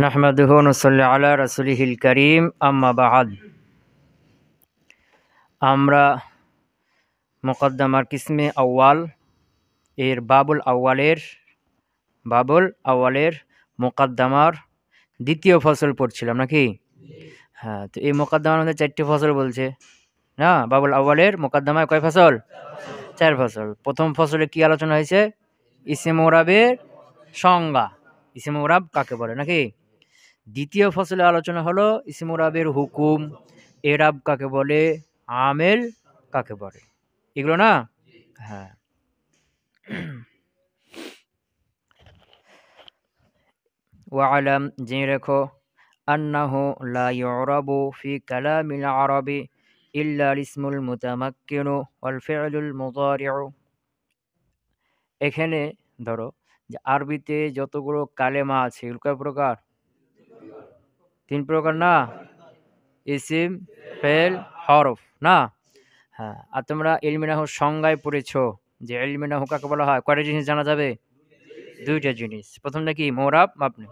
নাহমাদুহু ওয়া নুসাল্লি আলা রাসূলিহিল কারীম আম্মা বা'দ। আমরা মুকদ্দমার কিসমে আউয়াল এর বাবুল আউয়ালের মুকদ্দমার দ্বিতীয় ফসল পড়ছিলাম নাকি? হ্যাঁ, তো এই মুকদ্দমার মধ্যে 4টি ফসল বলছে না? বাবুল আউয়ালের মুকদ্দমায় কয় ফসল? 4 ফসল। প্রথম ফসলে কি আলোচনা হয়েছে? ইসম মুরাবের সংজ্ঞা, ইসম মুরাব কাকে বলে নাকি? দ্বিতীয় ফসলে আলোচনা হলো ইসম মুরাবের হুকুম, এরাব কাকে বলে, আমেল কাকে বলে, এগুলো না? হ্যাঁ। ওয়ালাম, জেনে রেখো, আন্নাহু লা ইউরাবু ফি কালামিল আরবি ইল্লা ইসমুল মুতামাক্কিনু ওয়াল ফি'লুল মুদারি'উ। এখানে ধরো যে আরবিতে যতগুলো কালেমা আছে এগুলো কয় প্রকার? 3 প্রকার না? ইসিম, ফেল, হরফ না? হ্যাঁ, আর তোমরা ইলমে নাহউর সংজ্ঞায় পড়েছো যে ইলমে নাহউ কাকে বলা হয়? কয়টা জিনিস জানা যাবে? 2টা জিনিস। প্রথমটা কি? মুরাব, মাবনি।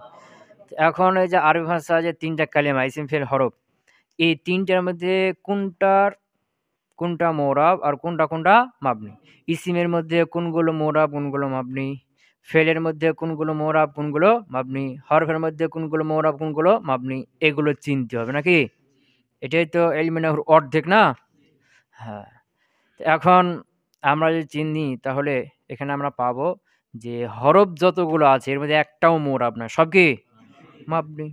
এখন এই যে আরবি ভাষা যে 3টা কালেমা ইসিম, ফেল, হরফ, এই 3টার মধ্যে কোনটা মুরাব আর কোনটা মাবনি? ইসিমের মধ্যে কোনগুলো মুরাব কোনগুলো মাবনি? ফেলের মধ্যে কোনগুলো মুরাব কোনগুলো মাবনি? হরফের মধ্যে কোনগুলো মুরাব কোনগুলো মাবনি? এগুলো চিনতে হবে নাকি? এটাই তো ইলমে নাহউর অর্ধেক না? হ্যাঁ। এখন আমরা যদি চিনি তাহলে এখানে আমরা পাবো যে হরফ যতগুলো আছে এর মধ্যে একটাও মুরাব না, সব কি মাবনি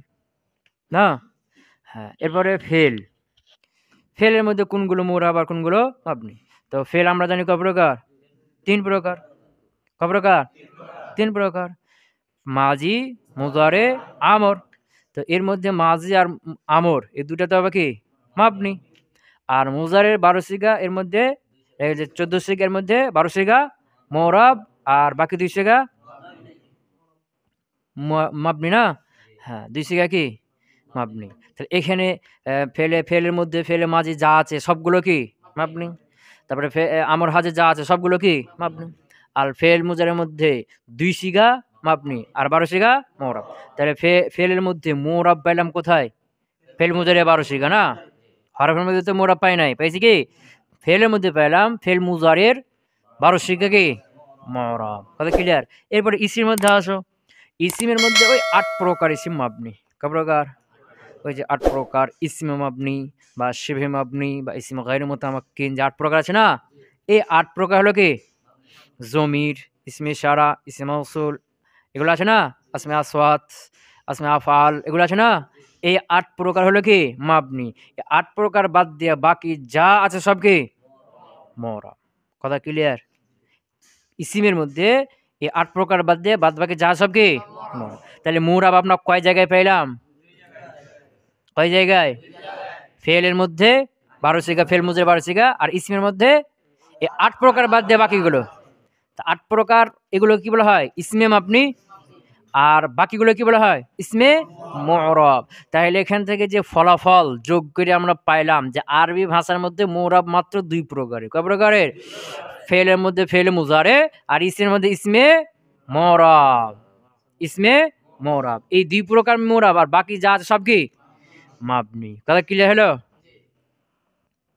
না? হ্যাঁ, এরপরে ফেলের মধ্যে কোনগুলো মুরাব আর কোনগুলো মাবনি? তো ফেল আমরা জানি কয় প্রকার? 3 প্রকার। কয় প্রকার? 3 প্রকার। মাজি, মুজারে, আমর। তো এর মধ্যে মাজি আর আমর এই দুটা তো হবে কি মাবনি। আর মুজারের 12 সিগা, এর মধ্যে এই যে 14 সিগার মধ্যে 12 সিগা মুরাব আর বাকি 2 সিগা মাবনি না? হ্যাঁ, 2 সিগা কি মাবনি। তাহলে এখানে ফেলের মধ্যে ফেলে মাঝি যা আছে সবগুলো কি মাবনি। তারপরে আমর হাজে যা আছে সবগুলো কি মাবনি। আর ফেল মুজারের মধ্যে 2 সিগা মাবনি আর 12 সিগা মুরাব। তাহলে ফেলের মধ্যে মুরাব পাইলাম কোথায়? ফেল মুজারে 12 সিগা না? হরফের মধ্যে তো মুরাব পাই নাই, পাইছি কি ফেলের মধ্যে পাইলাম ফেল মুজারের 12 সিগা কি মুরাব। কথা ক্লিয়ার? এরপরে ইসির মধ্যে আসো। ইসিমের মধ্যে ওই 8 প্রকার ইসিম মাবনি। কয় প্রকার? ওই যে 8 প্রকার ইসমে মাবনি বা শিবহে মাবনি বা ইসম গায়রু মুতামাক্কিন, যে 8 প্রকার আছে না? এই 8 প্রকার হলো কি জমির, ইসমে ইশারা, ইসমে মাউসুল, এগুলো আছে না? আসমে আসওয়াত, আসমে আফআল, এগুলো আছে না? এই 8 প্রকার হলো কি মাবনি। এই 8 প্রকার বাদ দিয়ে বাকি যা আছে সব কি মুরাব। কথা ক্লিয়ার? ইসিমের মধ্যে এই 8 প্রকার বাদ দিয়ে বাদ বাকি যা সব কি মুরাব। তাহলে মুরাব আপনার কয় জায়গায় পেলাম? কয় জায়গায়? ফেলের মধ্যে 12 সিগা, ফেল মুজারে 12 সিগা, আর ইসমের মধ্যে এই 8 প্রকার বাদ দিয়ে বাকিগুলো। 8 প্রকার এগুলো কি বলা হয়? ইসমে মাবনি। আর বাকিগুলো কি বলা হয়? ইসমে মুরাব। তাহলে এখান থেকে যে ফলাফল যোগ করে আমরা পাইলাম যে আরবি ভাষার মধ্যে মুরাব মাত্র 2 প্রকারের। কয় প্রকারের? ফেলের মধ্যে ফেল মুজারে আর ইসমের মধ্যে ইসমে মুরাব। ইসমে মুরাব, এই 2 প্রকার মুরাব, আর বাকি যা আছে সব কি মাবনি। কথা ক্লিয়ার হলো?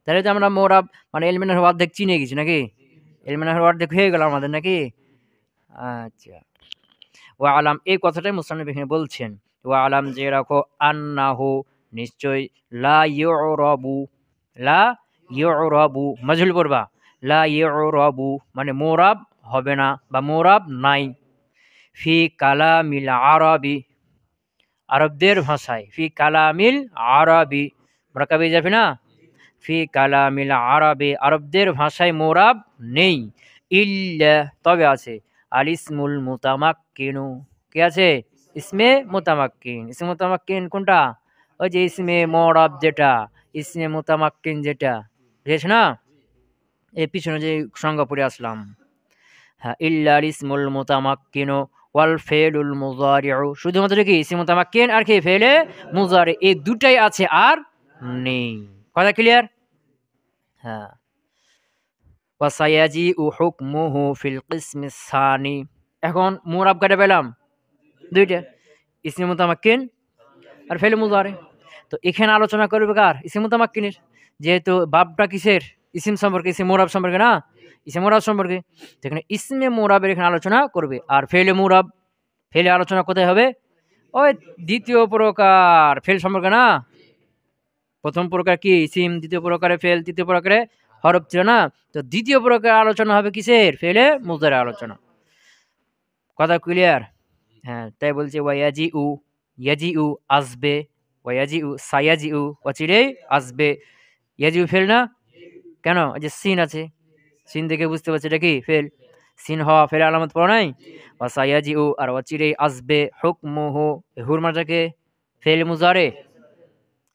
তাহলে তো আমরা মুরাব মানে ইলমে নাহউ অর্ধেক চিনে গেছি নাকি? ইলমে নাহউ অর্ধেক হয়ে গেল আমাদের নাকি? আচ্ছা। ওয়া আলাম, এই কথাটাই মুসান্নিফ এখানে বলছেন। ওয়া আলাম, যে রাখো, আন্নাহু নিশ্চয়, লা ইউরাবু মাজহুল পড়বা। লা ইউরাবু মানে মুরাব হবে না বা মুরাব নাই। ফি কালামিল আরবি আরবদের ভাষায়, ফি কালামিল আরবি মুরাক্কাবে যাবে না? ফি কালামিল আরবি আরবদের ভাষায় মুরাব নেই। ইল্লা তবে আছে আল ইসমুল মুতামাক্কিনু, কি আছে? ইসমে মুতামাক্কিন। ইসমে মুতামাক্কিন কোনটা? ওই যে ইসমে মুরাব যেটা, ইসমে মুতামাক্কিন যেটা, বুঝেছ না? এই পিছনে যে সংজ্ঞা পড়ে আসলাম। হ্যাঁ, ইল্লা আল ইসমুল মুতামাক্কিনু ওয়াল ফেলুল মুজারিউ, শুধুমাত্র কি ইসমে মুতামাক্কিন আর কি ফেলে মুজারি, এই দুটাই আছে আর নেই। কথা ক্লিয়ার? হ্যাঁ। ওয়াসায়াজিউ হুকমুহু ফিল কিসমিস সানি। এখন মুরাব কাটা পেলাম 2টা, ইসমে মুতামাক্কিন আর ফেলে মুজারে। তো এখানে আলোচনা করবে কার? ইসিম মুতামাক্কিনের। যেহেতু বাবটা কিসের? ইসিম সম্পর্কে, ইসিম মুরাব সম্পর্কে না, ইসিম মুরাব সম্পর্কে। এখানে ইসমে মুরাবের এখানে আলোচনা করবে। আর ফেলে মুরাব, ফেলে আলোচনা কোথায় হবে? ওই দ্বিতীয় প্রকার ফেল সম্পর্কে না। প্রথম প্রকার কি ইসিম, দ্বিতীয় প্রকারে ফেল, তৃতীয় প্রকারে হরফ ছিল না। তো দ্বিতীয় প্রকার আলোচনা হবে কিসের? ফেলে মুজারে আলোচনা। কথা ক্লিয়ার? হ্যাঁ, তাই বলছে ওয়াইয়াজি উ, ইয়াজি উ আসবে, ওয়াইয়াজি উ সায়াজি উ অচিরেই আসবে। ইয়াজি উ ফেল না কেন? এই যে সিন আছে, সিন দেখে বুঝতে পারছি এটা কি ফেল। সিন হওয়া ফেল আলামত পড়া নাই। ওয়া সায়াজি উ আর অচিরেই আসবে। হুকমুহু হুর মাজাকে ফেল মুজারে,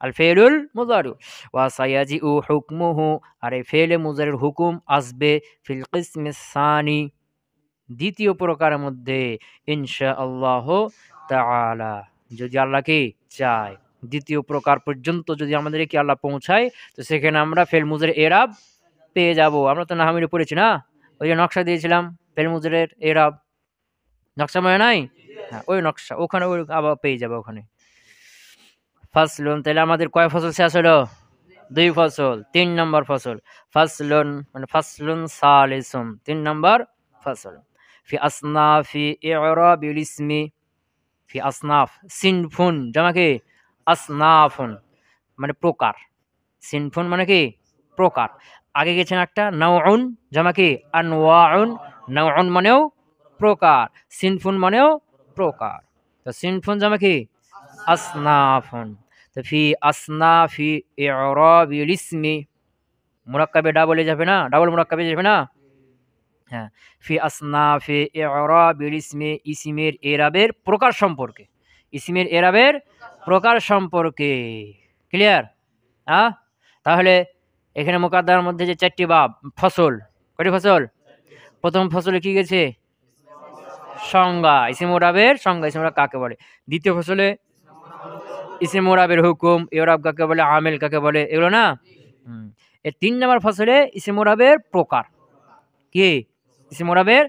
আল ফেলুল মুজারি। ওয়া সায়াজি উ হুকমুহু আর এই ফেলে মুজারির হুকুম আসবে ফিল কিসমিস সানি দ্বিতীয় প্রকারের মধ্যে ইনশাআল্লাহ তাআলা, যদি আল্লাহ কি চায়। দ্বিতীয় প্রকার পর্যন্ত যদি আমাদেরকে আল্লাহ পৌঁছায়, তো সেখানে আমরা ফেল মুজারির এরাব পেয়ে যাব। আমরা তো নাহামিরে পড়েছি না, ওই যে নকশা দিয়েছিলাম ফেল মুজারির এরাব, নকশা মনে নাই? হ্যাঁ, ওই নকশা ওখানে ওই আবার পেয়ে যাবে ওখানে। ফাসলুন, তাহলে আমাদের কয় ফসল শেষ হলো? 2 ফসল। 3 নম্বর ফসল ফাসলুন, মানে ফাসলুন সালিসুম, 3 নম্বর ফসল। ফি আসনাফি ইরাবিল ইসমি, ফি আসনাফ সিনফুন জামা কি আসনাফুন মানে প্রকার, সিনফুন মানে কি প্রকার। আগে গেছেন একটা নাউন জামা কি আনওয়াউন, নাউন মানেও প্রকার, সিনফুন মানেও প্রকার। তো সিনফুন জামা কি আসনাফুন। তো ফি আসনাফি ইরাবিল ইসমি, মুরাক্কাবে ডাবলে যাবে না, ডাবল মুরাক্কাবে যাবে না। হ্যাঁ, ফি আসনাফি ইরাবিল ইসমি, ইসিমের এরাবের প্রকার সম্পর্কে, ইসিমের এরাবের প্রকার সম্পর্কে। ক্লিয়ার? তাহলে এখানে মুকাদ্দার মধ্যে যে 4টি বাব ফসল, কয়টি ফসল? প্রথম ফসলে কি গেছে? সংজ্ঞা, ইসিম ওরাবের সংজ্ঞা, ইসিম ওরাব কাকে বলে। দ্বিতীয় ফসলে ইসিম ওরাবের হুকুম, ইরাব কাকে বলে, আমেল কাকে বলে, এগুলো না। এর 3 নম্বর ফসলে ইসিম ওরাবের প্রকার কি? ইসিম ওরাবের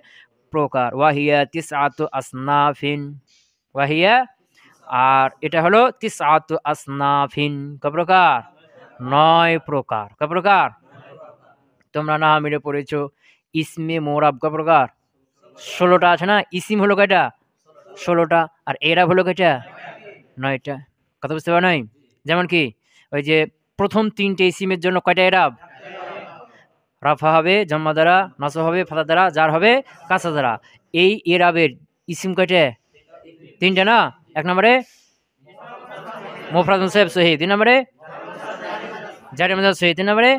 প্রকার। ওয়াহিয়া তিসআতু আসনাফিন, ওয়াহিয়া আর এটা হলো তিসআতু আসনাফিন, কয় প্রকার? 9 প্রকার। কয় প্রকার? তোমরা না মিলে পড়েছো ইসমে মোরাব কয় প্রকার? 16টা আছে না। ইসিম হলো কয়টা? 16টা। আর এরাব হলো কয়টা? 9টা। কথা বুঝতে পারো নাই? যেমন কি ওই যে প্রথম 3টে ইসিমের জন্য কয়টা এরাব? রাফা হবে জম্মা দ্বারা, নাসব হবে ফাতা দ্বারা, জার হবে কাসা দ্বারা। এই এরাবের ইসিম কয়টা? 3টে না। 1 নম্বরে মুফরাদ মুনসারিফ সহিহ, 2 নম্বরে জারি মুজার সহিহ, 3 নম্বরে।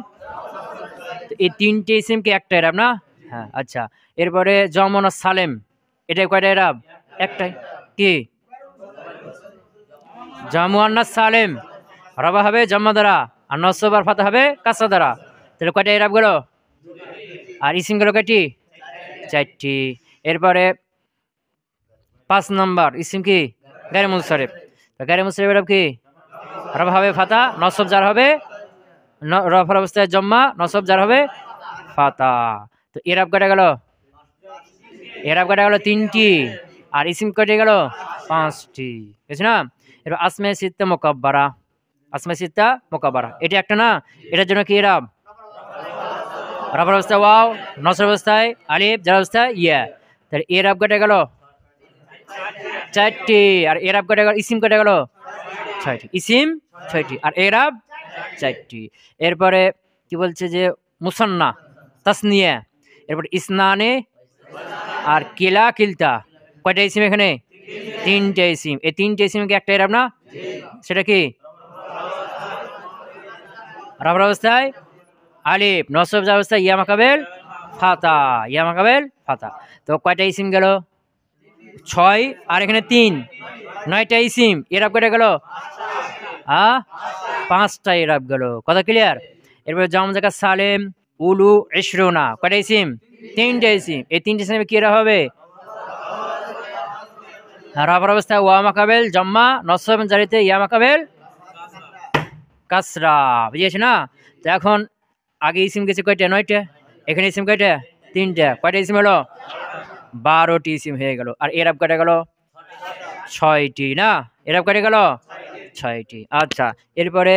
এই 3টে ইসিম কি একটা এরাব না? হ্যাঁ, আচ্ছা। এরপরে জমন সালেম, এটা কয়টা এরাব? একটাই। কি? জামুয়ান্নাস সালেম, রাবা হবে জম্মা দ্বারা, আর নসব আর ফাতা হবে কাসা দ্বারা। তাহলে কয়টা এরাব গেল? আর ইসিম গেল কয়টি? 4টি। এরপরে 5 নম্বর ইসিম কি? গায়রে মুনসারিফ। গায়রে মুনসারিফ এরাব কি? রাবা হবে ফাতা, নসব জার হবে রফার অবস্থায় জম্মা, নসব জার হবে ফাতা। তো এরাব কয়টা গেল? এরাব কয়টা গেল? 3টি। আর ইসিম কয়টা গেল? 5টি। বুঝছ না? এবার আসমে সিত্তা মুকাব্বারা, আসমে সিত্তা মুকাব্বারা এটা একটা না। এটার জন্য কি এরাব? রফার অবস্থায় ওয়াও, নসব অবস্থায় আলিফ, জার অবস্থায় ইয়া। তাহলে এরাব কয়টা গেল? 4টি। আর এরাব কয়টা গেল? ইসিম কয়টা গেল? 6টি। ইসিম 6টি আর এরাব 4টি। এরপরে কি বলছে যে মুসান্না তাসনিয়া, এরপর ইসনানে আর কিলা কিলতা, কয়টা ইসিম এখানে? 3টে ইসিম। এই 3টে ইসিম কি একটা এরাব না? সেটা কি? রাফার অবস্থায় আলিফ, নসব জার অবস্থায় ইয়া মাকাবেল ফাতা, ইয়া মাকাবেল ফাতা। তো কয়টা ইসিম গেল? 6 আর এখানে 3, 9টা ইসিম। এরাব কয়টা গেল? 5টা এরাব গেল। কথা ক্লিয়ার? এরপরে জাম জায়গা সালেম, উলু, ইশরুনা, কয়টা ইসিম? 3টে ইসিম। এই 3টে ইসিমে কি এরাব হবে? রাফার অবস্থায় ওয়া মাকাবেল জম্মা, নসব জারিতে ইয়া মাকাবেল কাসরা। বুঝিয়েছে না? তো এখন আগে ইসিম গেছে কয়টা? 9টা। এখানে ইসিম কয়টা? 3টা। কয়টা ইসিম হলো? 12টি ইসিম হয়ে গেল। আর এরাব কয়টা গেল? 6টি না। এরাব কয়টা গেল? ছয়টি। আচ্ছা, এরপরে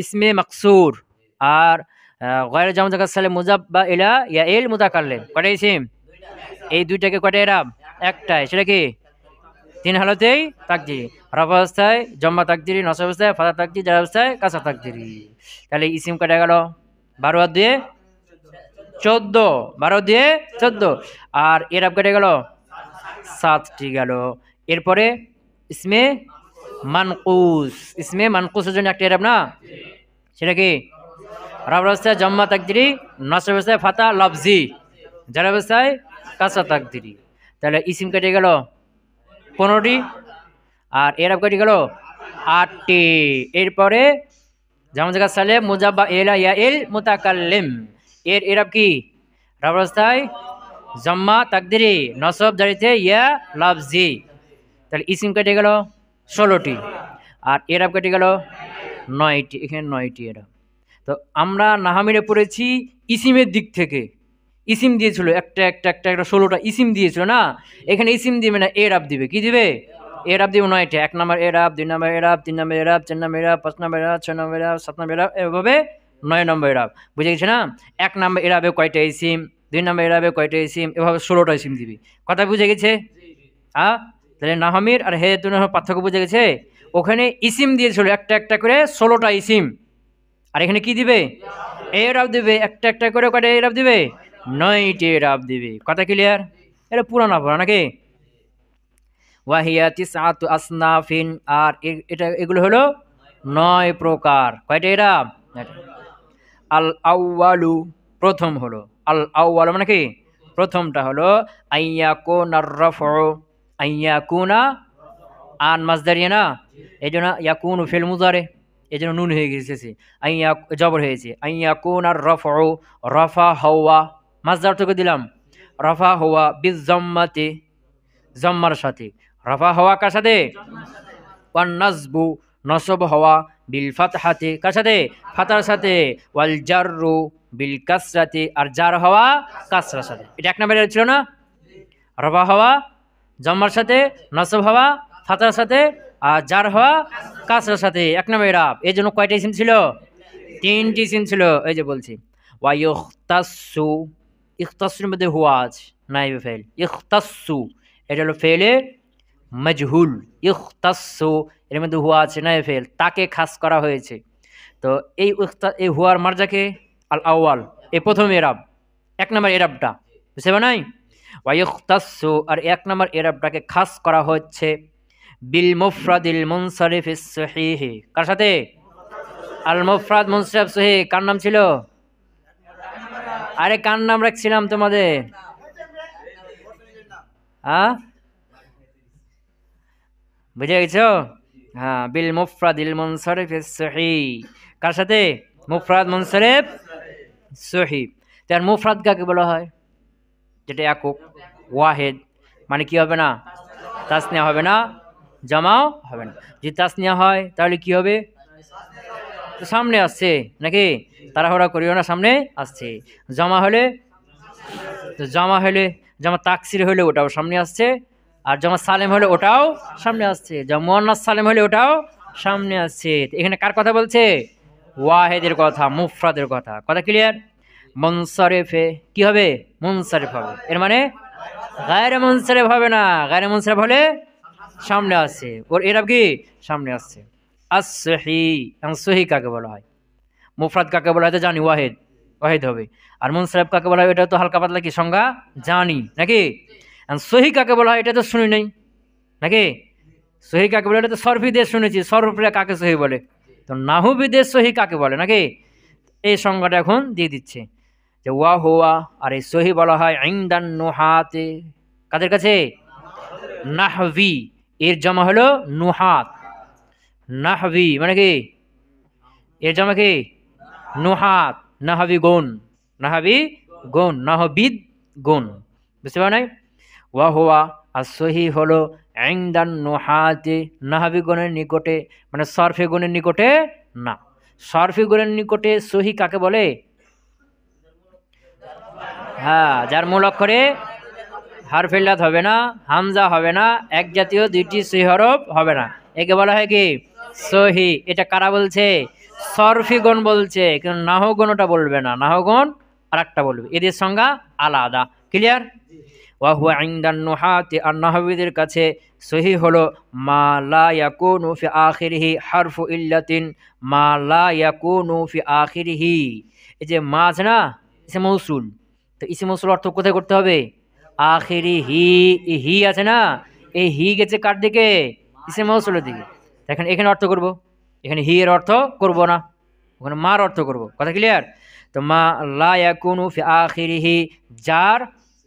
ইসমে মাকসুর আর গয়রে জামা মুজাক্কার সালিম মুজাব্বা ইলা ইয়া ইল মুতাকাল্লিম কয়টা ইসিম? এই দুইটাকে কয়টা এরাব? একটাই। সেটা কি? তিন হালতেই তাকদিরি। রফা অবস্থায় জম্মা তাকদিরি, নসব অবস্থায় ফাতা তাকদিরি, জার অবস্থায় কাসা তাকদিরি। তাহলে ইসিম কয়টা গেল? 12 আর 2 14, 12 দিয়ে 14। আর এরাব কেটে গেল 7টি গেল। এরপরে ইসমে মানকুস, ইসমে মানকুসের জন্য একটা এরাব না, সেটা কি? রফা অবস্থায় জম্মা তাকদিরি, নসব অবস্থায় ফাতা লফজি, জার অবস্থায় কাসা তাকদিরি। তাহলে ইসিম কেটে গেল 15টি আর এরাব কেটে গেল 8টি। এরপরে জামা মুজাক্কার সালিম মুজাব্বা ইলা ইয়া ইল মুতাকাল্লিম, এর এরাব কি? রফা অবস্থায় জম্মা তাকদিরি, নসব জারিতে ইয়া লফজি। তাহলে ইসিম কেটে গেল 16টি আর এরাব কেটে গেল 9টি। এখানে 9টি এরাব। তো আমরা নাহামিরে পড়েছি ইসিমের দিক থেকে। ইসিম দিয়েছিল একটা একটা একটা একটা 16টা ইসিম দিয়েছিল না, এখানে ইসিম দিবে না, এরাব দিবে। কি দিবে? এরাব দিবে 9টা। 1 নম্বর এরাব, 2 নম্বর এরাব, 3 নম্বর এরাব, 4 নম্বর এরাব, 5 নম্বর এরাব, 6 নম্বর এরাব, 7 নম্বর এরাব, এভাবে 9 নম্বর এরাব। বুঝে গেছে না? 1 নম্বর এরাবে কয়টা ইসিম, 2 নম্বর এরাবে কয়টা ইসিম, এভাবে 16টা ইসিম দিবি। কথা বুঝে গেছে? তাহলে নাহমির আর হেতুন পার্থক্য বুঝে গেছে? ওখানে ইসিম দিয়েছিল একটা একটা করে 16টা ইসিম, আর এখানে কি দিবে? এরাব দিবে। একটা একটা করে কয়টা এরাব দিবে? 9টি এরাব দিবে। কথা ক্লিয়ার? এটা পুরানা পড়া নাকি? ওয়াহিয়া তিসআতু আসনাফিন, আর এটা এগুলো হলো 9 প্রকার। কয়টা এরাব? আল আউয়ালু, প্রথম হলো আল আউয়ালু মানে কি? প্রথমটা হলো আইয়াকুনার রাফউ, আইয়াকুনা আন মাসদারিয়া না, এইজন্য ইয়াকুনু ফিল মুজারে, এইজন্য নুন হয়ে গেছে, আইয়া জবর হয়েছে। আইয়াকুনার রাফউ, রাফা হওয়া, মাসদার থেকে দিলাম রাফা হওয়া, বিজাম্মাতি, জম্মার সাথে। রাফা হওয়া কার সাথে? ওয়ান নাসবু, নসব হওয়া, বিল ফাতহাতি, কার সাথে? ফাতার সাথে। ওয়াল জাররু বিল কাসরাতি, আর জার হওয়া কাসরার সাথে। এটা 1 নম্বরে ছিল না? রাফা হওয়া জম্মার সাথে, নসব হওয়া ফাতার সাথে, আর জার হওয়া কাসরার সাথে। 1 নম্বর এরাব। এই জন্য কয়টা ইসিম ছিল? 3টি ইসিম ছিল। এই যে বলছি ওয়া ইখতাসু, ইখতাসুর মধ্যে হুয়া আছে, নাইবে ফাইল। ইখতাসু এটা হলো ফেলে মজহুল, ইখতাসু এর মধ্যে হুয়া আছে, নাইবে ফাইল, তাকে খাস করা হয়েছে। তো এই হুয়ার মারজাকে আল আউয়াল, এই প্রথম এরাব, 1 নম্বর এরাবটা, বুঝতে পারো নাই? ওয়া ইখতাসু, আর 1 নম্বর এরাবটাকে খাস করা হচ্ছে বিল মুফরাদিল মুনসারিফিস সহিহ, কার সাথে? আল মুফরাদ মুনসারিফ সহিহ। কার নাম ছিল? আরে কার নাম রাখছিলাম তোমাদের? বুঝে গেছো? হ্যাঁ, বিল মুফরাদিল মুনসারিফিস সহিহ, কার সাথে? মুফরাদ মুনসারিফ সহিহ। তার মুফরাদ কাকে বলা হয়? যেটা একক, ওয়াহেদ, মানে কি হবে না? তাসনিয়া হবে না, জামাও হবে না। যদি তাসনিয়া হয় তাহলে কি হবে? তো সামনে আসছে নাকি? তাড়াহুড়া করিও না, সামনে আসছে। জামা হলে, তো জামা হলে, জামা তাকসির হলে ওটাও সামনে আসছে, আর জামা সালেম হলে ওটাও সামনে আসছে, জামা মুয়ান্নাস সালেম হলে ওটাও সামনে আসছে। এখানে কার কথা বলছে? ওয়াহেদের কথা, মুফরাদের কথা। কথা ক্লিয়ার? মুনসারিফে কি হবে? মুনসারিফ হবে। এর মানে গায়রে মুনসারিফ হবে না, গায়রে মুনসারিফ হলে সামনে আসছে, ওর এরাব কি? সামনে আসছে। as-সহিহ, সহিহ কাকে বলা হয়? মুফরাদ কাকে বলা হয় তো জানি, ওয়াহিদ, ওয়াহিদ হবে। আর মুনসারিফ কাকে বলা হয় এটা তো হালকা পাতলা কি সংজ্ঞা জানি নাকি? সহিহ কাকে বলা হয় এটা তো শুনি নাই নাকি? সহিহ কাকে বলে? এটা তো সরফিদের শুনেছি, সরফিরা কাকে সহিহ বলে, তো নাহুবিদের সহিহ কাকে বলে নাকি? এই সংজ্ঞাটা এখন দিয়ে দিচ্ছে যে ওয়া হুয়া, আর এই সহিহ বলা হয় ইনদান নুহাতে, কাদের কাছে? নাহভি, এর জমা হলো নুহাত। নাহভি মানে কি? এর জমা কি? নুহাত। নাহবি গুণ, নাহবি গুণ, নাহবিদ গুণ, বুঝতে পারো নাই? ওয়া হুয়া আর সহিহ হলো ইনদান নুহাতে, নাহবি গুণের নিকটে, মানে সরফে গুণের নিকটে না। সরফে গুণের নিকটে সহিহ কাকে বলে? হ্যাঁ, যার মূল অক্ষরে হারফে ইল্লাত হবে না, হামজা হবে না, এক জাতীয় 2টি সহি হরফ হবে না, একে বলা হয় কি? সহি। এটা কারা বলছে? সরফিগণ বলছে, কিন্তু নাহগণ ওটা বলবে না, নাহগণ আর একটা বলবে, এদের সংজ্ঞা আলাদা। ক্লিয়ার? ওয়া হুয়া ইনদান নুহাতি, আর নাহবীদের কাছে সহি হলো মা লা ইয়াকুনু ফি আখিরিহি হারফু ইল্লাতিন, মা লা ইয়াকুনু ফি আখিরিহি। এই যে মা আছে না, ইসে মৌসুল, তো ইসে মৌসুল অর্থ কোথায় করতে হবে? আখিরিহি। এই হি আছে না, এই হি গেছে কার দিকে? ইসে মৌসুলের দিকে। এখন এখানে অর্থ করব, এখানে হি এর অর্থ করব না, ওখানে মার অর্থ করব। কথা ক্লিয়ার? তো মা লা ইয়াকুনু ফি আখিরিহি, যার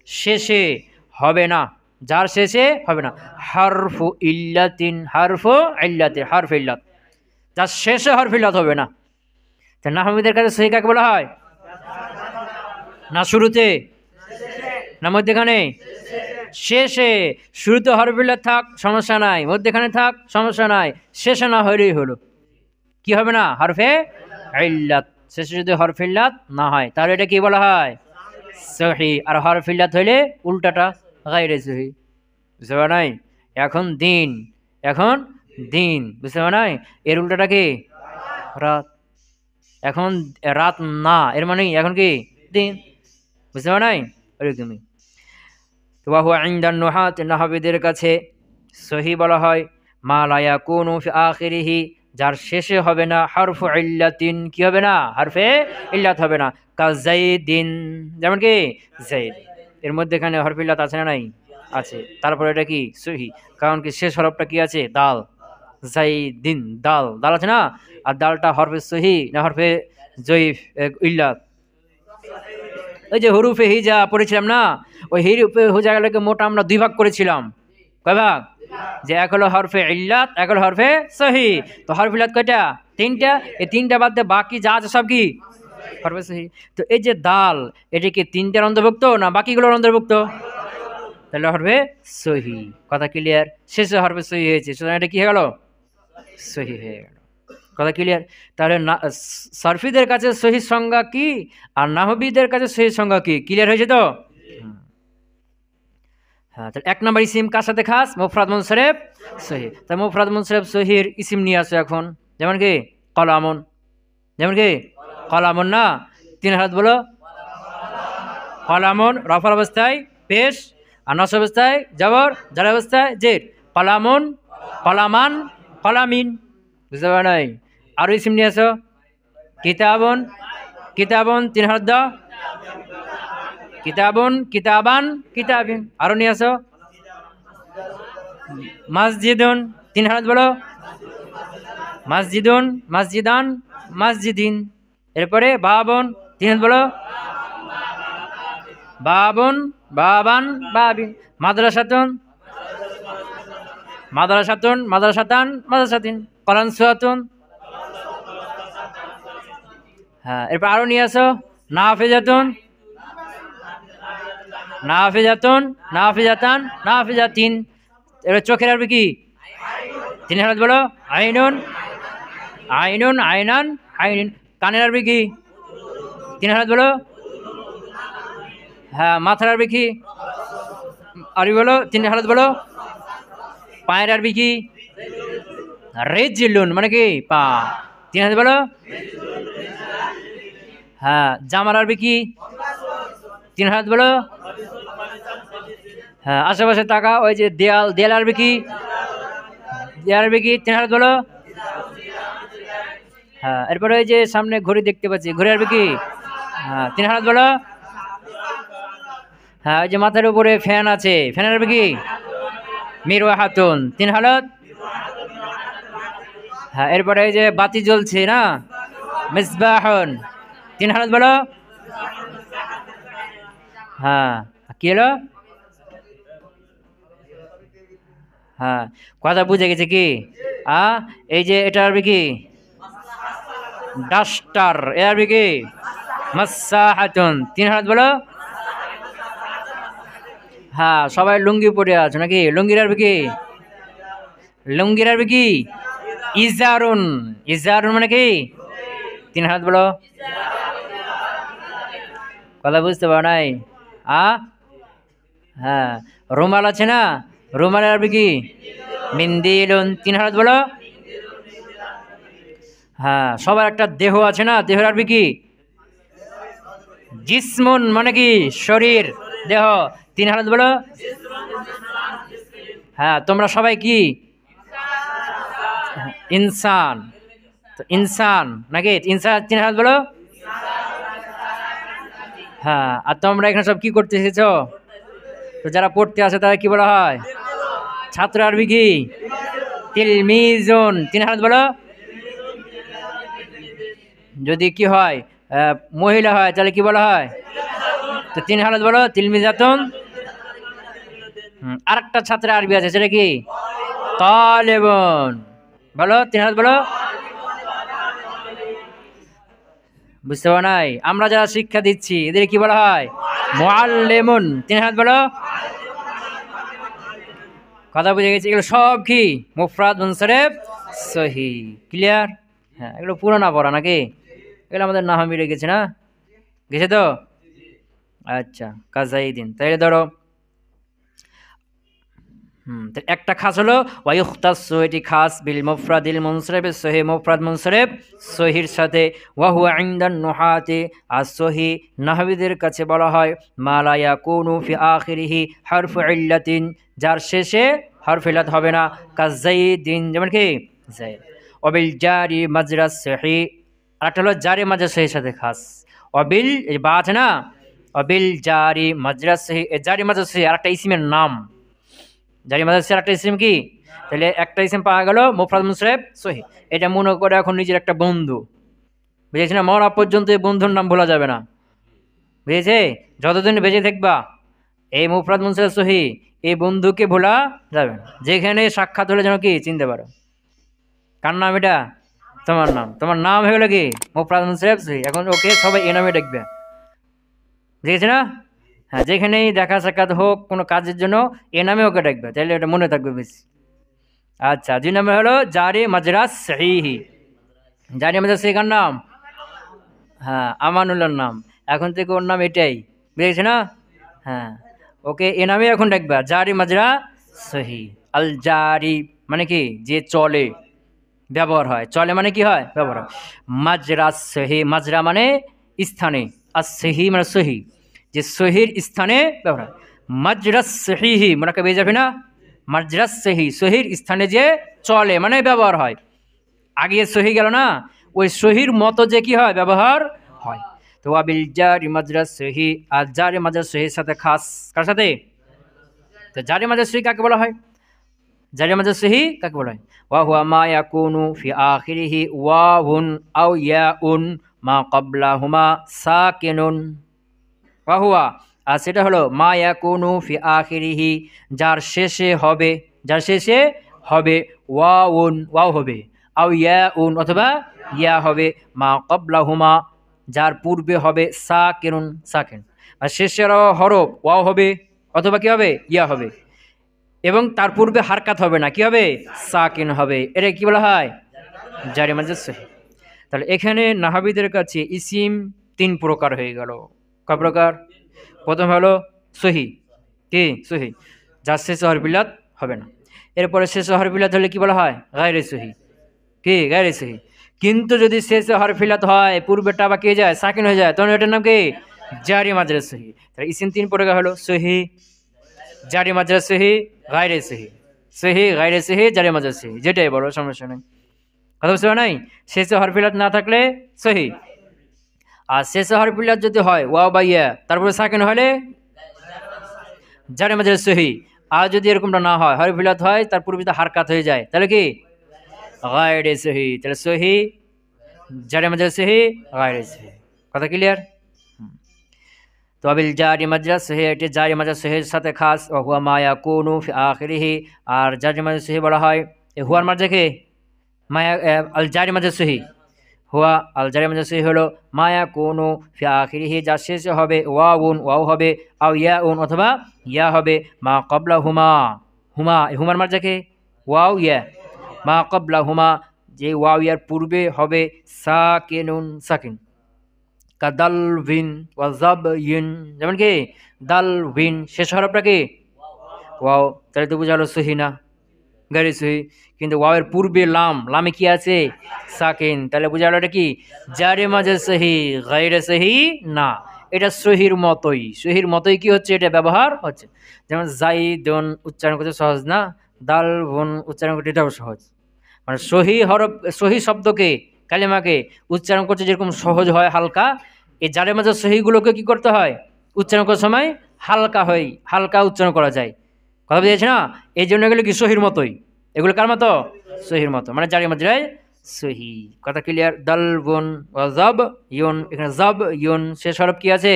শেষে হবে না, যার শেষে হবে না। হারফু ইল্লাতিন, হারফু ইল্লাতিন, হারফু ইল্লাত, যার শেষে হারফু ইল্লাত হবে না। তা নাহবীদের কাছে সহি কাকে বলা হয়? না শুরুতে, না মধ্যেখানে? শেষে। শুরুতে হরফ ইল্লাত থাক সমস্যা নাই, মধ্যেখানে থাক সমস্যা নাই, শেষে না হইলেই হলো। কি হবে না? হরফে ইল্লাত। শেষে যদি হরফ ইল্লাত না হয় তাহলে এটা কি বলা হয়? সহি। আর হরফ ইল্লাত হইলে উল্টাটা গায়রে সহি। বুঝতে পারা নাই? এখন দিন, এখন দিন, বুঝতে পারা নাই? এর উল্টাটা কি? রাত। এখন রাত না, এর মানে এখন কি? দিন। বুঝতে পারা নাই? ওরকমই। ওয়া হুয়া ইনদান নুহাত, নাহবীদের কাছে সহি বলা হয় মা লা ইয়াকুনু ফি আখিরিহি, যার শেষে হবে না হারফু ইল্লাতিন, কি হবে না? হারফে ইল্লাত হবে না। কা যাইদিন, যেমন কি যাইদ, এর মধ্যে এখানে হরফ ইল্লাত আছে না নাই? আছে। তারপরে এটা কি? সহি, কারণ কি শেষ হরফটা কি আছে? দাল। যাইদিন, দাল, দাল আছে না, আর দালটা হরফে সহি না হরফে জয়ীফ ইল্লাত? ওই যে হুরুফে হিজা পড়েছিলাম না, ওই হুরুফে হুজাগুলোকে মোটা আমরা দুই ভাগ করেছিলাম। কয় ভাগ? যে এক হলো হরফে ইল্লাত, এক হলো হরফে সহি। তো হরফে ইল্লাত কয়টা? তিনটা। এই তিনটা বাদ দিয়ে বাকি যা আছে সব কি? হরফে সহি। তো এই যে দাল, এটা কি তিনটার অন্তর্ভুক্ত না বাকিগুলোর অন্তর্ভুক্ত? তাহলে হরফে সহি। কথা ক্লিয়ার? শেষে হরফে সহি হয়েছে, সুতরাং এটা কি হয়ে গেল? সহি হয়ে গেল। কথা ক্লিয়ার? তাহলে সরফিদের কাছে সহি সংজ্ঞা কি আর নাহবীদের কাছে সহি সংজ্ঞা কি? ক্লিয়ার হয়েছে তো? হ্যাঁ, তাহলে এক নম্বর ইসিম কার সাথে খাস? মুফরাদ মুনসারিফ সহি। তাই মুফরাদ মুনসারিফ সহির ইসিম নিয়ে আসো এখন। যেমন কি কলামুন, যেমন কি কলামুন না, তিন হাত বলো। কলামুন রফার অবস্থায় পেশ, আর নস অবস্থায় জবর, জার অবস্থায় জের। কলামুন, কলামান, কলামিন। বুঝতে পারা নাই? আরো ইসিম নিয়ে আসো। কিতাবুন, কিতাবুন তিন হাত দাও। কিতাবুন, কিতাবান, কিতাবিন। আরো নিয়ে আসো। মসজিদুন তিন হাত বলো। মসজিদুন, মসজিদান, মসজিদিন। এরপরে বাবুন তিন হাত বলো। বাবুন, বাবান, বাবিন। মাদ্রাসাতুন, মাদ্রাসাতুন, মাদ্রাসাতান, মাদ্রাসাতিন। কলানসুয়াতুন। হ্যাঁ, এরপর আরো নিয়ে আসো। নাফিজাতুন, নাফিজাতুন, নাফিজাতান, নাফিজাতিন। এবার চোখের আরবি কি? তিন হাত বলো। আইনুন, আইনুন, আইনান, আইনিন। কানের আরবি কি? তিন হাত বলো। হ্যাঁ, মাথার আরবি কি? আরবি বলো, তিন হাত বলো। পায়ের আরবি কি? রিজলুন, মানে কি? পা। তিন হাত বলো। হ্যাঁ, জামার আরবি কি? তিন হাত বলো। হ্যাঁ, আশেপাশে তাকা, ওই যে দেয়াল, দেয়াল আরবি কি? দেয়াল আরবি কি? তিন হাত বলো। হ্যাঁ, এরপরে ওই যে সামনে ঘড়ি দেখতে পাচ্ছি, ঘড়ি আরবি কি? হ্যাঁ, তিন হাত বলো। হ্যাঁ, ওই যে মাথার উপরে ফ্যান আছে, ফ্যানের আরবি কি? মিরওয়াহাতুন, তিন হালত। হ্যাঁ, এরপরে এই যে বাতি জ্বলছে না, মিসবাহুন, তিন হালত বলো। হ্যাঁ, কি হলো? হ্যাঁ, কথা বুঝে গেছে কি? এই যে এটা আরবি কি? ডাস্টার। এ আরবি কি? মাসসাহাতুন, তিন হাত বলো। হ্যাঁ, সবাই লুঙ্গি পরে আছো নাকি? লুঙ্গির আরবি কি? লুঙ্গির আরবি কি? ইজারুন, ইজারুন মানে কি? তিন হাত বলো। কথা বুঝতে পারো নাই? হ্যাঁ, রুমাল আছে না, রুমালের আরবি কি? মিন্দিলুন, তিন হাত বলো। হ্যাঁ, সবার একটা দেহ আছে না, দেহের আরবি কি? জিসমুন মানে কি? শরীর, দেহ। তিন হালত বলো। হ্যাঁ, তোমরা সবাই কি? ইনসান। তো ইনসান নাকি? ইনসান তিন হালত বলো। হ্যাঁ, আর তোমরা এখানে সব কি করতে এসেছো? তো যারা পড়তে আসে তারা কি বলা হয়? ছাত্র। আরবি কি? তিলমিজুন। তিন হালত বলো। যদি কি হয়, মহিলা হয় তাহলে কি বলা হয়? তো তিন হালত বলো। তিলমিজাতুন। আরেকটা ছাত্রের আরবি আছে, সেটা কি? তালেবন। বলো তিন হালত বলো। বুঝতে পারো নাই? আমরা যারা শিক্ষা দিচ্ছি এদের কি বলা হয়? মুআল্লিমুন। তিন হাত বলো। কথা বুঝে গেছি? এগুলো সব কি? মুফরাদ মুনসারিফ সহিহ। ক্লিয়ার? হ্যাঁ, এগুলো পুরোনা পড়া নাকি? এগুলো আমাদের নাম মিলে গেছে না? গেছে তো? আচ্ছা, কাজাইদিন। তাইলে ধরো তো একটা খাস হলো ওয়ায়ুখতাসু, এটি খাস বিল মুফরাদিল মুনসারিফ সহিহ, মুফরাদ মুনসারিফ সহির সাথে। ওয়া হুয়া ইনদান নুহাতি, আর সহিহ নাহবীদের কাছে বলা হয় মা লা ইয়াকুনু ফি আখিরিহি হারফু ইল্লাতিন, যার শেষে হরফ ইল্লাত হবে না। কাযাইদিন, যেমন কি? যায়েদ। ওয়াবিল জারি মাজরাস সহিহ, আরেকটা হলো জারি মাজরাস সহির সাথে খাস। ওয়াবিল, এই বা আছে না? ওয়াবিল জারি মাজরাস সহিহ, এই জারি মাজরাস সহিহ আরেকটা ইসমের নাম। জারি মাদ্রাসার একটা ইসিম কি? তাহলে একটা ইসিম পাওয়া গেল মুফরাদ মুনসারিফ সহিহ। এটা মনে করে এখন নিজের একটা বন্ধু, বুঝেছি না? মরা পর্যন্ত এই বন্ধুর নাম ভোলা যাবে না, বুঝেছে? যতদিন বেঁচে থাকবা এই মুফরাদ মুনসারিফ সহিহ এই বন্ধুকে ভোলা যাবে না। যেখানে সাক্ষাৎ হলে যেন কি চিনতে পারো। কার নাম এটা? তোমার নাম। তোমার নাম হয়ে গেল কি? মুফরাদ মুনসারিফ সহিহ। এখন ওকে সবাই এ নামে ডাকবে, বুঝেছি না? হ্যাঁ, যেখানেই দেখা সাক্ষাৎ হোক কোনো কাজের জন্য এ নামে ওকে ডাকবে, তাহলে এটা মনে থাকবে বেশি। আচ্ছা, দুই নম্বর হলো জারি মাজরাস সহিহ। জারি মাজরাস সহিহ কার নাম? হ্যাঁ, আমানুল্লাহর নাম। এখন থেকে ওর নাম এটাই, বুঝেছি না? হ্যাঁ, ওকে এ নামে এখন ডাকবে, জারি মাজরা সহিহ। আল জারি মানে কি? যে চলে, ব্যবহার হয়। চলে মানে কি হয়? ব্যবহার হয়। মাজরাস সহিহ, মাজরা মানে স্থানে, আর সহিহ মানে সহিহ, যে সহির স্থানে ব্যবহার হয়। মাজরাস সহিহ মানে কে বেয়ে যাবে না? মাজরাস সহিহ, সহির স্থানে যে চলে মানে ব্যবহার হয়। আগে সহি গেল না? ওই সহির মতো যে কি হয়? ব্যবহার হয়। তো আবিল জারি মাজরাস সহিহ, আর জারি মাজরাস সহির সাথে খাস। কার সাথে? তো জারি মাজরাস সহিহ কাকে বলা হয়? জারি মাজরাস সহিহ কাকে বলা হয়? ওয়া হুয়া মা ইয়াকুনু ফি আখিরিহি ওয়াউন আও ইয়াউন মা ক্বাবলাহুমা সাকিনুন। ওয়া হুয়া, আর সেটা হলো মা ইয়াকুনু ফি আখিরিহি, যার শেষে হবে, যার শেষে হবে ওয়াউন, ওয়াও হবে, আও ইয়াউন অথবা ইয়া হবে, মা ক্বাবলাহুমা, যার পূর্বে হবে সাকিনুন, সাকিন। আর শেষের হরফ ওয়াও হবে অথবা কি হবে? ইয়া হবে, এবং তার পূর্বে হারকাত হবে না, কি হবে? সাকিন হবে। এটা কি বলা হয়? জারি মাজরাস সহিহ। তাহলে এখানে নাহাবীদের কাছে ইসিম তিন প্রকার হয়ে গেল। কয় প্রকার? প্রথম হলো সহিহ, কি? সহিহ, যার শেষে হরফিলাত হবে না। এরপরে শেষে হরফিলাত হলে কি বলা হয়? গায়রে সহিহ, কি? গায়রে সহিহ। কিন্তু যদি শেষে হরফিলাত হয়, পূর্বেটা বা কে যায়? সাকিন হয়ে যায়, তখন এটার নাম কি? জারি মাজরাস সহিহ। তাহলে ইসিম তিন প্রকার হলো সহিহ, জারি মাজরাস সহিহ, গায়রে সহিহ। সহিহ, গায়রে সহিহ, জারি মাজরাস সহিহ, যেটাই বলো সমস্যা নেই। কথা বুঝতে পারো নাই? শেষে হরফিলাত না থাকলে সহিহ, আর শেষে হরফিলাত যদি হয় ওয়াও বা ইয়া, তারপরে সাকিন হলে জারি মাজরাস সহিহ। আর যদি এরকমটা না হয়, হরফিলাত হয় তার পূর্বে হারকাত হয়ে যায়, তাহলে কি? গায়রে সহিহ। তাহলে সহিহ, জারি মাজরাস সহিহ, গায়রে সহিহ। কথা ক্লিয়ার? তো আবিল জারি মাজরাস সহিহ, এটি জারি মাজরাস সহিহের সাথে খাস। ওয়া হুয়া মা ইয়াকুনু ফি আখিরিহি, আর জারি মাজরাস সহিহ বলা হয় এই হুয়ার মাঝে মায়া, আল জারি মাজরাস সহিহ। হুয়া আল জারি মাজরাস সহিহ হলো মা ইয়াকুনু ফি আখিরিহি, যার শেষে হবে ওয়াউন, ওয়াও হবে, আও ইয়াউন অথবা ইয়া হবে, মা ক্বাবলাহুমা, হুমা, হুমার মাঝে ওয়াও ইয়া, মা ক্বাবলাহুমা, যে ওয়াও ইয়ার পূর্বে হবে সাকিনুন, সাকিন। কাদালভিন ওয়াজাবইন, যেমন কি? দালভিন, শেষ হরফটা কি? ওয়াও। তাহলে তো বুঝা হলো সহিহ না? গাইরে সহি। কিন্তু ওয়াওয়ের পূর্বে লাম, লামে কি আছে? সাকিন। তাহলে বোঝা গেল এটা কি? জারে মাঝে সহি, গাইরে সহি না। এটা সহির মতোই, সহির মতোই কি হচ্ছে? এটা ব্যবহার হচ্ছে। যেমন জাইদুন উচ্চারণ করতে সহজ না, দালবুন উচ্চারণ করতে এটাও সহজ। মানে সহি হরফ, সহি শব্দকে, কালিমাকে উচ্চারণ করতে যেরকম সহজ হয় হালকা, এই জারে মাঝে সহিগুলোকে কি করতে হয়? উচ্চারণ করার সময় হালকা হয়, হালকা উচ্চারণ করা যায়। কথা বুঝেছি না? এই জন্য এগুলো কি সহির মতোই। এগুলো কার মতো? সহির মতো, মানে জারি মাজরায় সহি। কথা ক্লিয়ার? দাল বুন জব ইউন, এখানে জব ইউন শেষ হরফ কি আছে?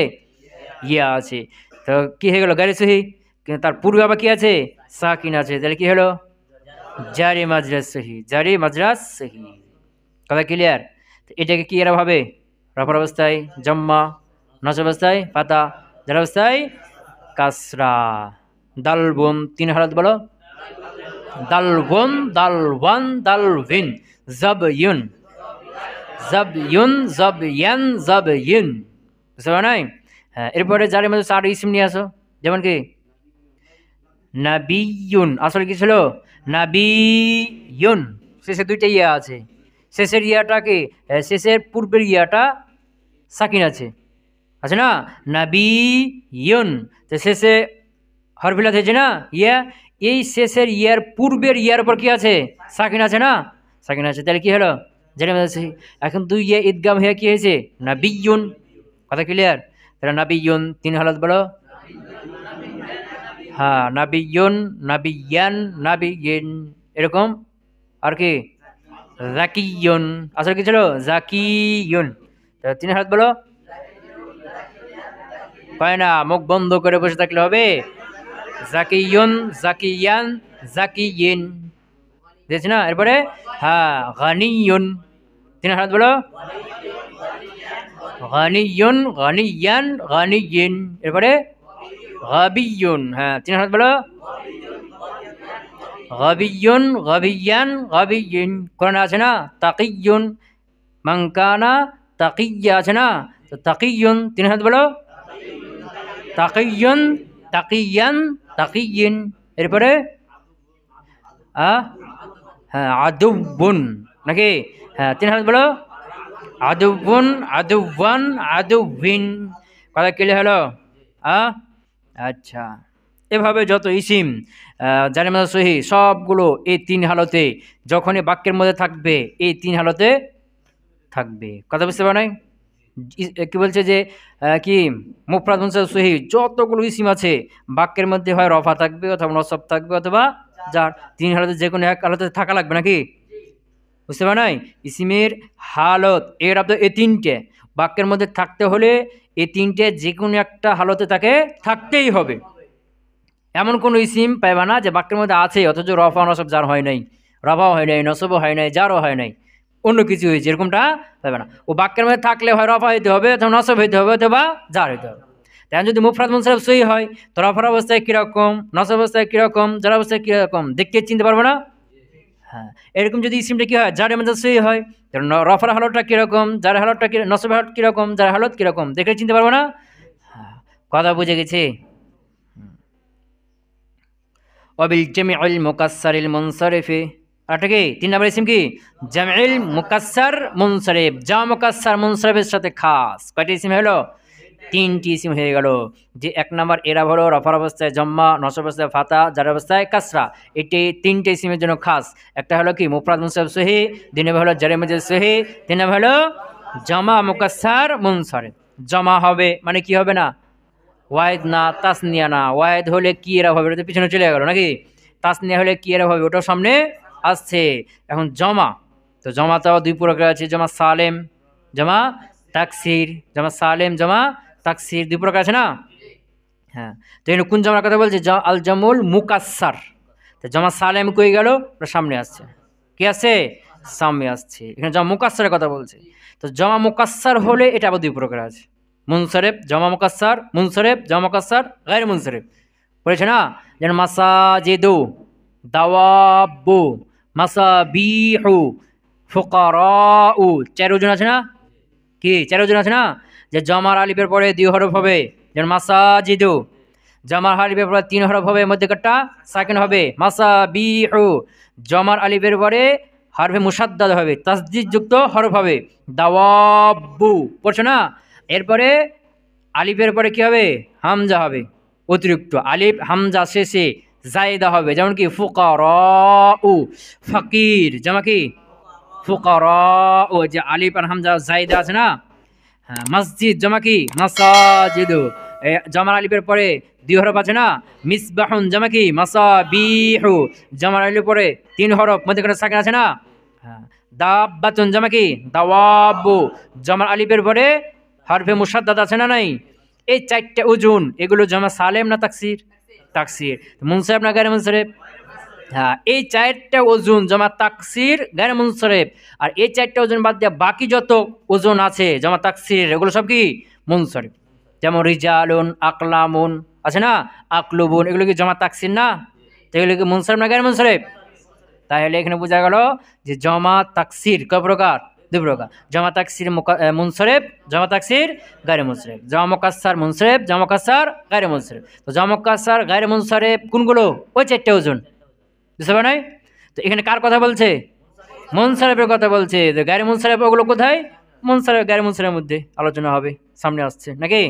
ইয়া আছে। তো কি হয়ে গেল? গাড়ি সহি। কিন্তু তার পূর্বে আবার কি আছে? সাকিন আছে। তাহলে কি হলো? জারি মাজরাস সহি, জারি মাজরাস সহি। কথা ক্লিয়ার? এটাকে কি এরা ভাবে? রফার অবস্থায় জম্মা, নস অবস্থায় ফাতা, জার অবস্থায় কাসরা। দালবুন তিন হালত বলো। দালবুন, দালওয়ান, দালভিন। জাবইউন, জাবইউন, জাবইয়ান, জাবইন। বুঝতে পারো নাই? হ্যাঁ, এরপরে যার মধ্যে চার ইসিম নিয়ে আসো। যেমন কি নাবিয়ুন, আসলে কি ছিল? নাবিয়ুন। শেষে দুইটা ইয়া আছে। শেষের ইয়াটাকে, শেষের পূর্বের ইয়াটা সাকিন আছে, আছে না? নাবিয়ুন। তো শেষে হরফিলাত হয়েছে না ইয়া, এই শেষের ইয়ার পূর্বের ইয়ার উপর কি আছে? সাকিন আছে না? সাকিন আছে। তাহলে কি হলো? যেটা এখন দুই ইয়া ঈদগাম হয়ে কি হয়েছে? নাবিয়ুন। কথা ক্লিয়ার? তাহলে নাবিয়ুন তিন হালত বলো। হ্যাঁ, নাবিয়ুন, নাবিয়ান, নাবিয়িন, এরকম। আর কি? জাকিয়ুন, আসলে কি ছিল? জাকিয়ুন। তাহলে তিন হালত বলো। পায় না, মুখ বন্ধ করে বসে থাকলে হবে? জাকিয়ুন, জাকিয়ান, জাকিয়িন, দেখছি না? এরপরে হ্যাঁ গানিয়ুন, তিন হাত বলো। গানিয়ুন, গানিয়ান, গানিয়িন। এরপরে গাবিয়ুন, হ্যাঁ তিন হাত বলো। গাবিয়ুন, গাবিয়ান, গাবিয়িন। কোরআনে আছে না তাকিয়ুন, মানকানা তাকিয়া, আছে না? তো তাকিয়ুন তিন হাত বলো। তাকিয়ুন, তাকিয়ান, তাকিয়িন। এরপরে হ্যাঁ আদুবুন, নাকি? হ্যাঁ তিন হাত বলো। আদুবুন, আদুবান, আদুবিন। কথা ক্লিয়ার হলো? আচ্ছা, এভাবে যত ইসিম জারি মাজরুর সহি সবগুলো এই তিন হালতে, যখনই বাক্যের মধ্যে থাকবে এই তিন হালতে থাকবে। কথা বুঝতে পারো নাই? কি বলছে যে কি মুফরাদ মুনসারিফ সহি যতগুলো ইসিম আছে বাক্যের মধ্যে হয় রফা থাকবে অথবা নসব থাকবে অথবা যার, তিন হালতে যে কোনো এক হালতে থাকা লাগবে, নাকি? বুঝতে পারো নাই? ইসিমের হালত এর আব্দ এই তিনটে বাক্যের মধ্যে থাকতে হলে এই তিনটে যে কোনো একটা হালতে তাকে থাকতেই হবে। এমন কোনো ইসিম পাইবা না যে বাক্যের মধ্যে আছে অথচ রফা নসব যার হয় নাই, রফাও হয় নাই, নসবও হয় নাই, যারও হয় নাই, অন্য কিছু হয়েছে, এরকমটা পাইবে না। ও বাক্যের মধ্যে থাকলে হয় রফা হইতে হবে অথবা নসব হইতে হবে অথবা যার হইতে হবে। তেমন যদি মুফরাদ মুনসারিফ সহি হয় তো রফার অবস্থায় কীরকম, নসব অবস্থায় কীরকম, যার অবস্থায় কীরকম দেখতে চিনতে পারবো না? হ্যাঁ, এরকম যদি ইসিমটা কি হয় জারে মাজরুর সহি হয়, রফার হালতটা কীরকম, যার হালতটা কি, নসবের হালত কীরকম, যার হালত কীরকম দেখে চিনতে পারবো না? হ্যাঁ, কথা বুঝে গেছি? ওয়াবিল জামিউল মুকাসসারিল মুনসারিফি, আরটা কি তিন নম্বর ইসিম কি? জামিউল মুকাসসার মুনসারিফ, জামা মুকাসসার মুনসারিফের সাথে খাস কয়টি ইসিম হলো? তিনটি ইসিম হয়ে গেল। যে এক নম্বর এরা হলো রফার অবস্থায় জম্মা, নসব অবস্থায় ফাতা, জার অবস্থায় কাসরা। এটি তিনটে ইসিমের জন্য খাস। একটা হলো কি মুফরাদ মুনসারিফ সহি, দুই নম্বর হলো জারে মাজরুর সহি, তিন নম্বর হলো জামা মুকাসসার মুনসারিফ। জমা হবে মানে কি হবে না? ওয়াহেদ না, তাসনিয়া না। ওয়াহেদ হলে কি এরা হবে, ওটা পিছনে চলে গেল, নাকি? তাসনিয়া হলে কি এরা হবে, ওটাও সামনে আসছে। এখন জমা, তো জমা তো দুই প্রকার আছে, জমা সালেম, জমা তাকসির। জমা সালেম, জমা তাকসির দুই প্রকার আছে না? হ্যাঁ, তো এখানে কোন জমার কথা বলছে? আল জামুল মুকাসসার। তো জমা সালেম কই গেল? ওটা সামনে আসছে। কি আছে? সামনে আসছে। এখানে জমা মুকাসসারের কথা বলছে। তো জমা মুকাসসার হলে এটা আবার দুই প্রকার আছে, মুনসারিফ জমা মুকাসসার, মুনসারিফ জমা মুকাসসার, গায়র মুনসারিফ। বলেছে না? যেন মাসাজিদু, দাওয়াবু, মাসাবিহু, ফুকারাউ, চার ওজন আছে না? কি চার ওজন আছে না? যে জমার আলিফের পরে দুই হরফ হবে, যেমন মাসাজিদু, জমার আলিফের পরে 3 হরফ হবে, মধ্যেকারটা সাকিন হবে। মাসাবিহু, জমার আলিফের পরে হরফে মুসাদ্দাদ হবে, তাসদিদ যুক্ত হরফ হবে। দাওয়াবু পড়ছো না? এরপরে আলিফের পরে কি হবে? হামজা হবে, অতিরিক্ত আলিফ হামজা শেষে জায়দা হবে, যেমন কি ফুকারাউ, ফকির জামা কি ফুকারাউ, যে আলিফ আর হামজা জায়দা আছে না। হ্যাঁ, মসজিদ জামা কি মাসাজিদু, জামার আলিফের পরে 2 হরফ আছে না। মিসবাহুন জামা কি মাসাবিহু, জামার আলিফের পরে 3 হরফ, মধ্যে সাকিন আছে না। হ্যাঁ, দাব্বাতুন জামা কি দাওয়াবু, জামার আলিফের পরে হরফে মুসাদ্দাদ আছে না নাই। এই 4টা ওজন, এগুলো জমা সালেম না তাকসির? তাকসির। মুনসারিফ না গায়রে মুনসারিফ? হ্যাঁ, এই 4টা ওজন জমা তাকসির গায়রে মুনসারিফ। আর এই 4টা ওজন বাদ দিয়ে বাকি যত ওজন আছে জমা তাকসির, এগুলো সব কি মুনসারিফ। যেমন রিজালুন, আকলামুন আছে না, আকলুবুন, এগুলো কি জমা তাকসির না? তো এগুলো কি মুনসারিফ না গায়রে মুনসারিফ? তাহলে এখানে বোঝা গেল যে জমা তাকসির কয় প্রকার? 2 প্রকার। জমা তাকসির মুনসারিফ, জমা তাকসির গায়রে মুনসারিফ। জমা মুকাসসার মুনসারিফ, জমা মুকাসসার গায়রে মুনসারিফ। তো জমা মুকাসসার গায়রে মুনসারিফ কোনগুলো? ওই 4টা ওজন, বুঝতে পারো নাই? তো এখানে কার কথা বলছে? মুনসারিফের কথা বলছে। তো গায়রে মুনসারিফ ওগুলো কোথায়? মুনসারিফ গায়রে মুনসারিফের মধ্যে আলোচনা হবে, সামনে আসছে নাকি।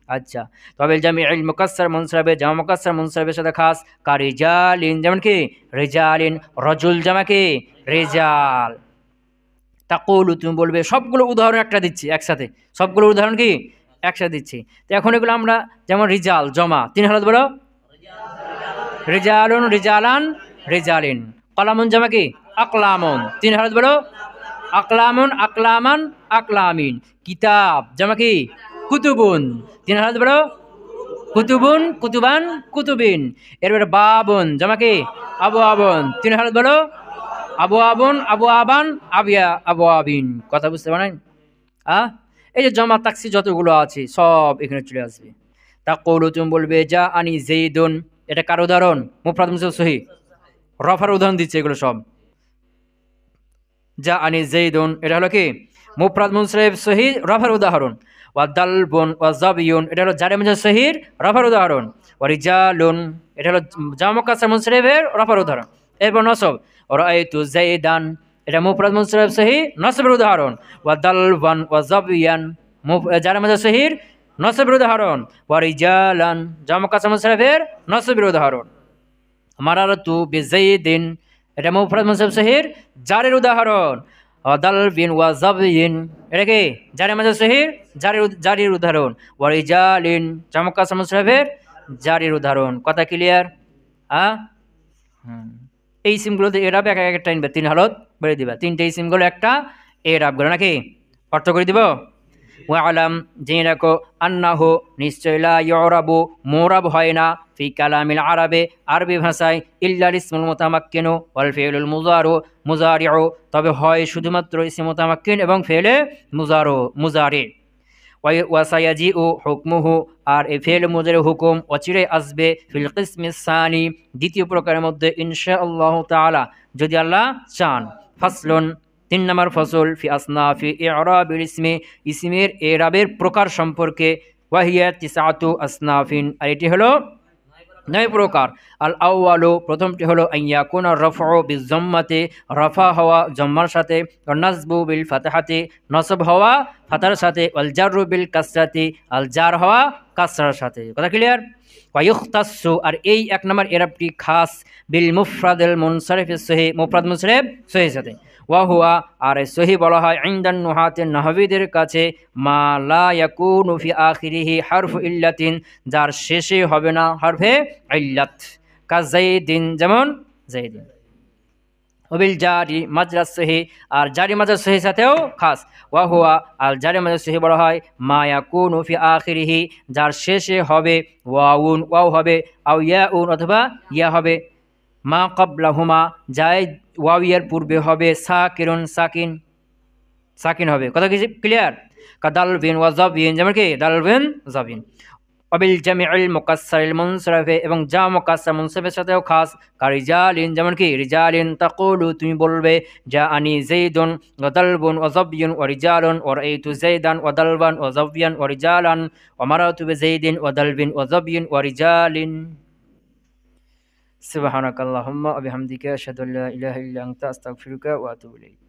আচ্ছা, তবে জামিউল মুকাসসার মুনসারিফে জামা মুকাসসার মুনসারিফের সাথে খাস কা রিজালিন, যেমন কি রিজালিন, রজুল জামা কি রিজাল। তাকুলু তুমি বলবে, সবগুলো উদাহরণ একটা দিচ্ছি একসাথে, সবগুলো উদাহরণ কি একসাথে দিচ্ছি। তো এখন এগুলো আমরা, যেমন রিজাল জমা 3 হালত বলো, রিজালুন, রিজালান, রিজালিন। কলামুন জামা কি আকলামুন, 3 হালত বলো, আকলামুন, আকলামান, আকলামিন। কিতাব জামা কি কুতুবুন, 3 হালত বলো, কুতুবুন, কুতুবান, কুতুবিন। এরপরে বাবুন জামা কি আবু আবুন, 3 হালত বলো, আবু আবুন, আবু আবান, আবিয়া, আবু আবিন। কথা বুঝতে পারেন? এই যে জমা তাকসির যতগুলো আছে সব এখানে চলে আসবে। তাকুলু তুমি বলবে যা আনি যাইদুন, এটা কার উদাহরণ? মুফরাদ মুনসারিফ সহিহ, রফার উদাহরণ দিচ্ছে এগুলো সব। যা আনি যাইদুন এটা হলো কি মুফরাদ মুনসারিফ সহিহ, রফার উদাহরণ। ওয়া দালবুন ওয়া যাবিয়ুন এটা হলো জারে মুনসারিফ সহিহ, রফার উদাহরণ। ওয়া রিজালুন এটা হলো জামা মুকাসসার মুনসারিফের রফার উদাহরণ। এরপর নসব, রাআইতু যাইদান এটা মুফরাদ মুনসারিফ সহিহ, নসবের উদাহরণ। ওয়া দালবান ওয়া যাবিয়ান জারে মুনসারিফ সহিহ, নসবের উদাহরণ। ওয়া রিজালান জামা মুকাসসার মুনসারিফের নসবের উদাহরণ। মারারতু বিযাইদিন এটা মুফরাদ মুনসারিফ সহিহ, জারের উদাহরণ। দালবিন ওয়া যাবিন এটা কি জারে মুনসারিফ সহিহ, জারির উদাহরণ। ওয়া রিজালিন জামা মুকাসসার মুনসারিফের জারির উদাহরণ। কথা ক্লিয়ার? এই সিমগুলোতে এরাব এক একটা টাইনবে, 3 হালত বেড়ে দিবা। 3টে সিমগুলো একটা এরাবগুলো নাকি অর্থ করে দিব। ওয়া আলাম জেনে রাখো, আন্নাহু নিশ্চয় লা ইউরাবু মুরাব হয় না ফি কালামিল আরবে আরবি ভাষায় ইল্লা ইসমুল মুতামাক্কিনু ওয়াল ফি'লুল মুজারিউ তবে হয় শুধুমাত্র ইসম মুতামাক্কিন এবং ফেলে মুজারি। ওয়াসায়াজিউ হুকমুহু আর এই ফেল মুজারি হুকুম অচিরে আসবে ফিল কিসমিস সানি দ্বিতীয় প্রকারের মধ্যে ইনশাআল্লাহু তাআলা যদি আল্লাহ চান। ফাসলুন 3 নম্বর ফসল ফি আসনাফি ইরাবিল ইসমি ইসমের এরাবের প্রকার সম্পর্কে। ওয়াহিয়া তিসআতু আসনাফিন আর এটি হলো 9 প্রকার। আল আউয়ালু প্রথমটি হলো আইয়াকুনা রাফউ বিযম্মাতি রাফা হওয়া জম্মার সাথে, ওয়ান নাসবু বিল ফাতহাতি নসব হওয়া ফাতার সাথে, ওয়াল জাররু বিল কাসরাতি আল জার হওয়া কাসরার সাথে। কথা ক্লিয়ার? ওয়া ইখতাসসু আর এই 1 নম্বর এরাবটি খাস বিল মুফরাদিল মুনসারিফিস সহিহ মুফরাদ মুনসারিফ সহিহ সাথে। ওয়া হুয়া আর সহিহ বলা হয় ইনদান নুহাতে নাহবীদের কাছে মা লা ইয়াকুনু ফি আখিরিহি হারফু ইল্লাতিন যার শেষে হবে না হরফে ইল্লাত, কা যাইদিন যেমন যাইদিন। ওবিল জারি মাজরাস সহিহ আর জারি মাজরাস সহিহ সাথেও খাস। ওয়া হুয়া আর জারি মাজরাস সহিহ বলা হয় মা ইয়াকুনু ফি আখিরিহি যার শেষে হবে ওয়াউন, ওয়াও হবে, আও ইয়াউন অথবা ইয়া হবে। মা ক্বাবলাহুমা যাই ওয়াওয়ের পূর্বে হবে সাকিরুন সাকিন, সাকিন হবে। কথা কি ক্লিয়ার? কা দালবিন ওয়া যাবিন যেমন কি দালবিন যাবিন। অবিল জামিউল মুকাসসারিল মুনসারিফে এবং যা মুকাসসার মুনসারিফের সাথেও খাস কারিজালিন যেমন কি রিজালিন তাকুলু তুমি বলবে যা আনি যাইদুন ওয়া দালবুন ওয়া যাবিয়ুন ওয়া রিজালুন ওয়া রাআইতু যাইদান ওয়া দালবান ওয়া যাবিয়ান ওয়া রিজালান ওয়া মারাতু বিযাইদিন ওয়া দালবিন ওয়া যাবিয়িন ওয়া রিজালিন সুবহানাকাল্লাহুম্মা ওয়া বিহামদিকা আশহাদু আল্লা ইলাহা ইল্লা আনতা আস্তাগফিরুকা ওয়া আতুবু ইলাইক